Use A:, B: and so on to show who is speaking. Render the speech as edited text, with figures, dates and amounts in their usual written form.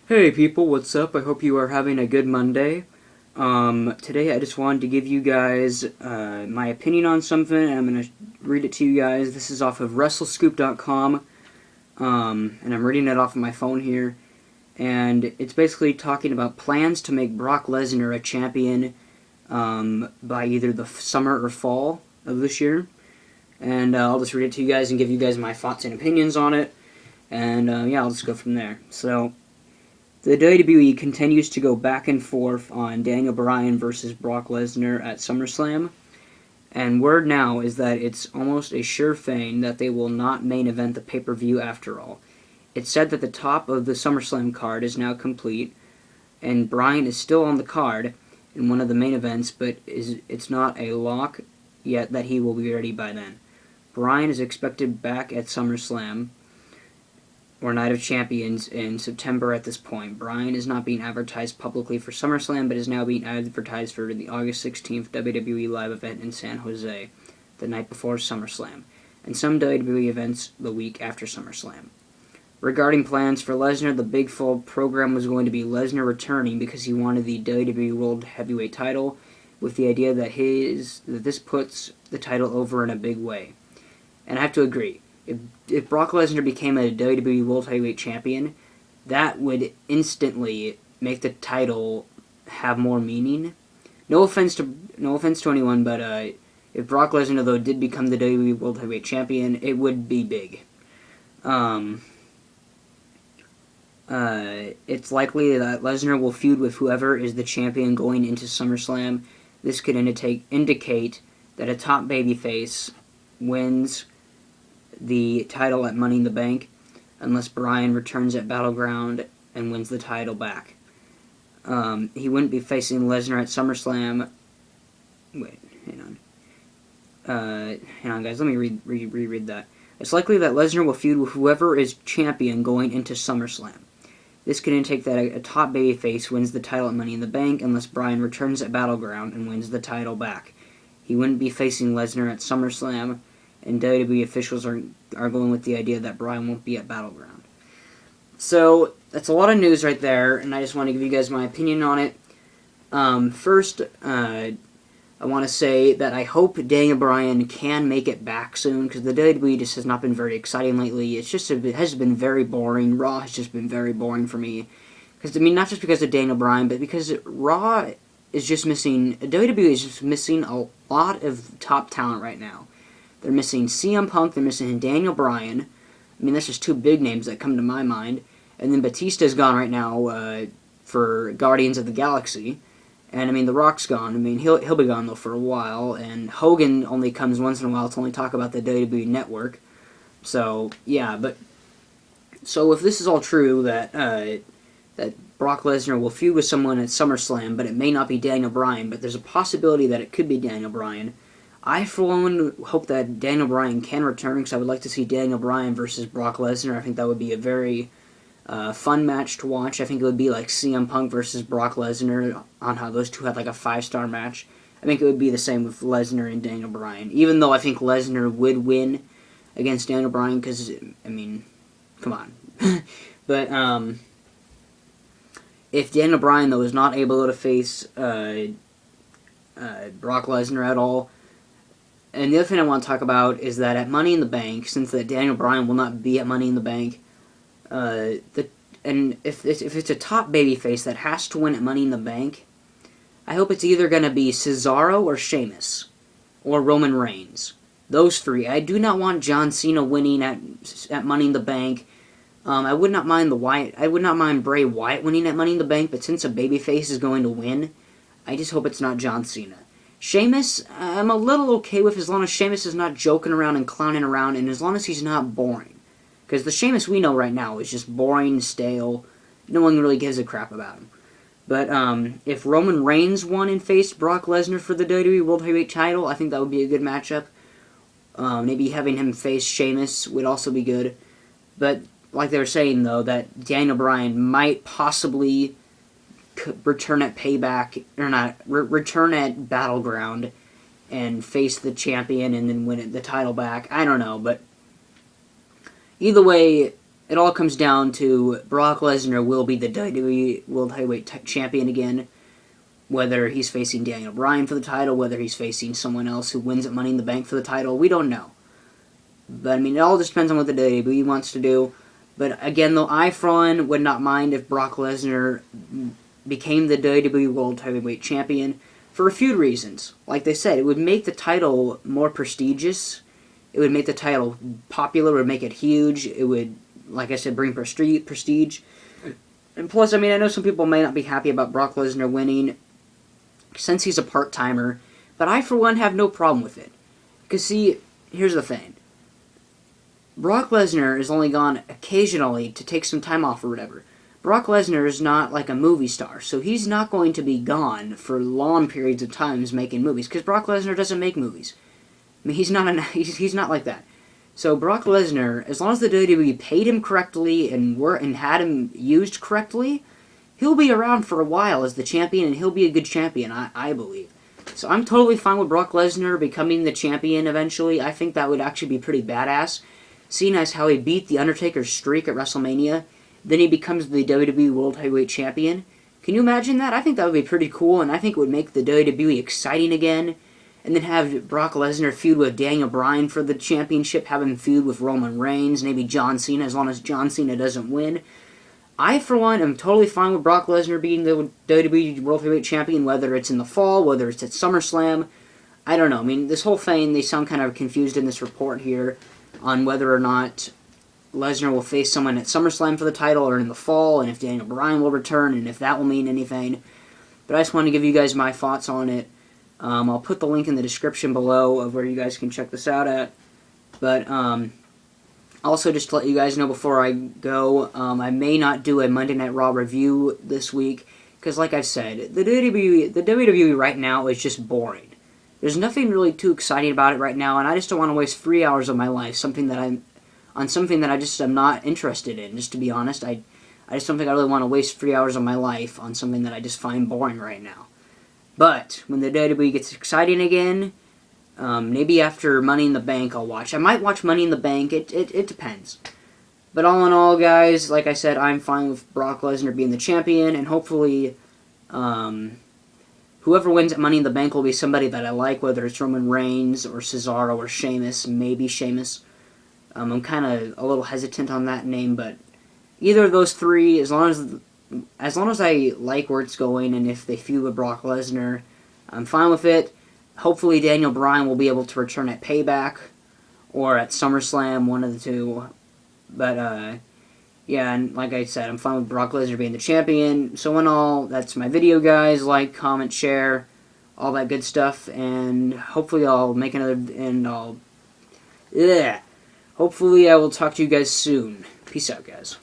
A: Hey people, what's up? I hope you are having a good Monday. Today I just wanted to give you guys my opinion on something, and I'm going to read it to you guys. This is off of WrestleScoop.com, and I'm reading it off of my phone here. And it's basically talking about plans to make Brock Lesnar a champion by either the summer or fall of this year. And I'll just read it to you guys and give you guys my thoughts and opinions on it. And yeah, I'll just go from there. So, the WWE continues to go back and forth on Daniel Bryan versus Brock Lesnar at SummerSlam, and word now is that it's almost a sure thing that they will not main event the pay-per-view after all. It's said that the top of the SummerSlam card is now complete, and Bryan is still on the card in one of the main events, but it's not a lock yet that he will be ready by then. Bryan is expected back at SummerSlam, or Night of Champions, in September at this point. Bryan is not being advertised publicly for SummerSlam, but is now being advertised for the August 16th WWE live event in San Jose, the night before SummerSlam, and some WWE events the week after SummerSlam. Regarding plans for Lesnar, the Big Fall program was going to be Lesnar returning because he wanted the WWE World Heavyweight title, with the idea that this puts the title over in a big way. And I have to agree. If Brock Lesnar became a WWE World Heavyweight Champion, that would instantly make the title have more meaning. No offense to anyone, but if Brock Lesnar though did become the WWE World Heavyweight Champion, it would be big. It's likely that Lesnar will feud with whoever is the champion going into SummerSlam. This could indicate that a top babyface wins the title at Money in the Bank, unless Bryan returns at Battleground and wins the title back. He wouldn't be facing Lesnar at SummerSlam. Wait, hang on, guys. Let me reread that. It's likely that Lesnar will feud with whoever is champion going into SummerSlam. This could indicate that a top babyface wins the title at Money in the Bank, unless Bryan returns at Battleground and wins the title back. He wouldn't be facing Lesnar at SummerSlam, and WWE officials are going with the idea that Bryan won't be at Battleground. So, that's a lot of news right there, and I just want to give you guys my opinion on it. First, I want to say that I hope Daniel Bryan can make it back soon, because the WWE just has not been very exciting lately. It has been very boring. Raw has just been very boring for me. Because, I mean, not just because of Daniel Bryan, but because Raw is just missing... WWE is just missing a lot of top talent right now. They're missing CM Punk, they're missing Daniel Bryan. I mean, that's just two big names that come to my mind. And then Batista's gone right now for Guardians of the Galaxy. And, I mean, The Rock's gone. I mean, he'll be gone, though, for a while. And Hogan only comes once in a while to only talk about the WWE Network. So, yeah, but... So, if this is all true, that Brock Lesnar will feud with someone at SummerSlam, but it may not be Daniel Bryan, but there's a possibility that it could be Daniel Bryan. I, for one, hope that Daniel Bryan can return, because I would like to see Daniel Bryan versus Brock Lesnar. I think that would be a very fun match to watch. I think it would be like CM Punk versus Brock Lesnar, on how those two had like a 5-star match. I think it would be the same with Lesnar and Daniel Bryan, even though I think Lesnar would win against Daniel Bryan, because, I mean, come on. But, if Daniel Bryan, though, is not able to face Brock Lesnar at all. And the other thing I want to talk about is that at Money in the Bank, since that Daniel Bryan will not be at Money in the Bank, and if it's a top babyface that has to win at Money in the Bank, I hope it's either going to be Cesaro or Sheamus, or Roman Reigns. Those three. I do not want John Cena winning at Money in the Bank. I would not mind Bray Wyatt winning at Money in the Bank, but since a babyface is going to win, I just hope it's not John Cena. Sheamus, I'm a little okay with as long as Sheamus is not joking around and clowning around, and as long as he's not boring. Because the Sheamus we know right now is just boring, stale. No one really gives a crap about him. But if Roman Reigns won and faced Brock Lesnar for the WWE World Heavyweight title, I think that would be a good matchup. Maybe having him face Sheamus would also be good. But like they were saying, though, that Daniel Bryan might possibly return at Payback, or not, return at Battleground and face the champion and then win the title back. I don't know, but either way, it all comes down to Brock Lesnar will be the WWE World Heavyweight Champion again. Whether he's facing Daniel Bryan for the title, whether he's facing someone else who wins at Money in the Bank for the title, we don't know. But, I mean, it all just depends on what the WWE wants to do. But, again, though, I, for one, would not mind if Brock Lesnar became the WWE World Heavyweight Champion for a few reasons. Like they said, it would make the title more prestigious. It would make the title popular. It would make it huge. It would, like I said, bring prestige. And plus, I mean, I know some people may not be happy about Brock Lesnar winning since he's a part-timer, but I, for one, have no problem with it. Because, see, here's the thing. Brock Lesnar is only gone occasionally to take some time off or whatever. Brock Lesnar is not like a movie star, so he's not going to be gone for long periods of times making movies, because Brock Lesnar doesn't make movies. I mean, he's not like that. So Brock Lesnar, as long as the WWE paid him correctly and had him used correctly, he'll be around for a while as the champion, and he'll be a good champion, I believe. So I'm totally fine with Brock Lesnar becoming the champion eventually. I think that would actually be pretty badass, seeing as how he beat The Undertaker's streak at WrestleMania. Then he becomes the WWE World Heavyweight Champion. Can you imagine that? I think that would be pretty cool, and I think it would make the WWE exciting again. And then have Brock Lesnar feud with Daniel Bryan for the championship, have him feud with Roman Reigns, maybe John Cena, as long as John Cena doesn't win. I, for one, am totally fine with Brock Lesnar being the WWE World Heavyweight Champion, whether it's in the fall, whether it's at SummerSlam. I don't know. I mean, this whole thing, they sound kind of confused in this report here on whether or not Lesnar will face someone at SummerSlam for the title or in the fall, and if Daniel Bryan will return, and if that will mean anything. But I just want to give you guys my thoughts on it. I'll put the link in the description below of where you guys can check this out at. But also, just to let you guys know before I go, I may not do a Monday Night Raw review this week, because like I've said, the WWE right now is just boring. There's nothing really too exciting about it right now, and I just don't want to waste 3 hours of my life on something that I just am not interested in. Just to be honest, I just don't think I really want to waste 3 hours of my life on something that I just find boring right now. But when the WWE gets exciting again, maybe after Money in the Bank I'll watch. I might watch Money in the Bank. It depends. But all in all, guys, like I said, I'm fine with Brock Lesnar being the champion, and hopefully whoever wins at Money in the Bank will be somebody that I like, whether it's Roman Reigns or Cesaro or Sheamus, maybe Sheamus. I'm kind of a little hesitant on that name, but either of those three, as long as I like where it's going, and if they feud with Brock Lesnar, I'm fine with it. Hopefully Daniel Bryan will be able to return at Payback or at SummerSlam, one of the two. But, yeah, and like I said, I'm fine with Brock Lesnar being the champion. So in all, that's my video, guys. Like, comment, share, all that good stuff. And hopefully I'll make hopefully I will talk to you guys soon. Peace out, guys.